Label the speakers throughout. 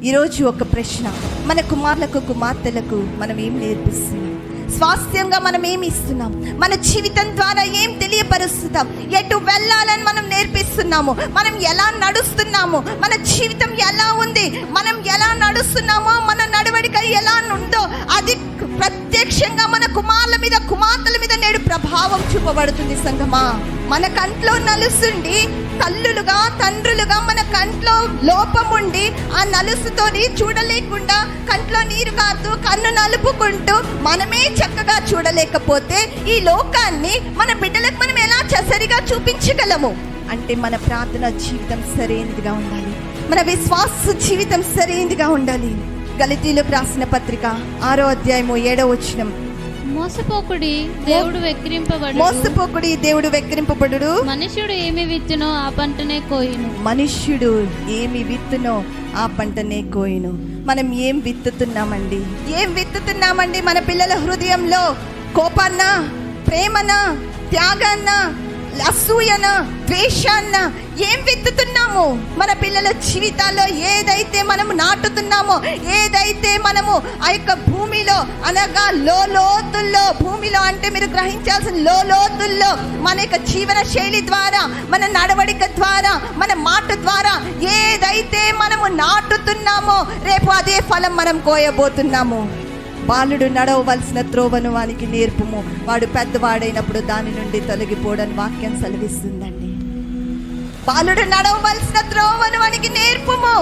Speaker 1: ఈరోజు ఒక ప్రశ్న, మన కుమారులకు కుమార్తెలకు మనం ఏం నేర్పిస్తున్నాం? స్వాస్థ్యంగా మనం ఏమి ఇస్తున్నాం? మన జీవితం ద్వారా ఏం తెలియపరుస్తున్నాం? ఎటు వెళ్ళాలని మనం నేర్పిస్తున్నాము? మనం ఎలా నడుస్తున్నాము? మన జీవితం ఎలా ఉంది? మనం ఎలా నడుస్తున్నామో, మన నడవడిక ఎలా ఉందో అది ప్రత్యక్షంగా మన కుమారుల మీద కుమార్తెల మీద నేడు ప్రభావం చూపబడుతుంది. సంగమా, మన కంట్లో నలుసుండి తల్లులుగా తండ్రులుగా మన కంట్లో లోపం ఉండి ఆ నలుసుతోని చూడలేకుండా కంట్లో నీరు కారుతూ కన్ను నలుపుకుంటూ మనమే చక్కగా చూడలేకపోతే ఈ లోకాన్ని మన బిడ్డలకు మనం ఎలా సరిగా చూపించగలము? అంటే మన ప్రార్థన జీవితం సరైనదిగా ఉండాలి, మన విశ్వాస జీవితం సరైనదిగా ఉండాలి. గలతీయులకు రాసిన పత్రిక 6వ అధ్యాయము 7వ వచనం,
Speaker 2: మోసపోకుడి దేవుడు వెక్కిరింపబడు,
Speaker 1: మోసపోకుడి దేవుడు వెక్కిరింపబడు,
Speaker 2: మనుష్యుడు ఏమి విత్తునో ఆ పంటనే కోయును.
Speaker 1: మనుష్యుడు ఏమి విత్తునో ఆ పంటనే కోయును. మనం ఏం విత్తుతున్నామండి? ఏం విత్తుతున్నామండి? మన పిల్లల హృదయంలో కోపాన్న, ప్రేమన, త్యాగాన్న, అసూయన, ద్వేషాన్న ఏం విత్తుతున్నాము? మన పిల్లల జీవితాల్లో ఏదైతే మనము నాటుతున్నామో, ఏదైతే మనము ఆ యొక్క భూమిలో అనగా లోతుల్లో, భూమిలో అంటే మీరు గ్రహించాల్సిన లోతుల్లో మన యొక్క జీవన శైలి ద్వారా, మన నడవడిక ద్వారా, మన మాట ద్వారా ఏదైతే మనము నాటుతున్నామో రేపు అదే ఫలం మనం కోయబోతున్నాము. బాలుడు నడవవలసిన త్రోవను వానికి నేర్పుము, వాడు పెద్దవాడైనప్పుడు దాని నుండి తొలగిపోవడానికి వాక్యం సెలవిస్తుందండి. బాలుడు నడవవలసిన త్రోవను వానికి నేర్పుము.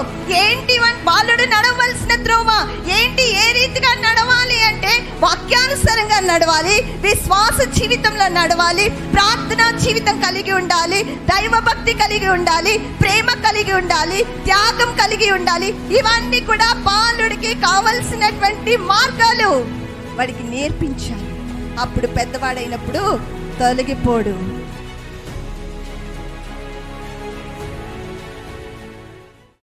Speaker 1: ఏంటి బాలుడు నడవవలసిన త్రోవ ఏంటి? ఏ రీతిగా నడవాలి అంటే వాక్యానుసారంగా నడవాలి, విశ్వాస జీవితంలో నడవాలి, ప్రార్థనా జీవితం కలిగి ఉండాలి, దైవ భక్తి కలిగి ఉండాలి, ప్రేమ కలిగి ఉండాలి, త్యాగం కలిగి ఉండాలి. ఇవన్నీ కూడా బాలుడికి కావలసినటువంటి మార్గాలు వాడికి నేర్పించాలి. అప్పుడు పెద్దవాడైనప్పుడు తొలగిపోడు.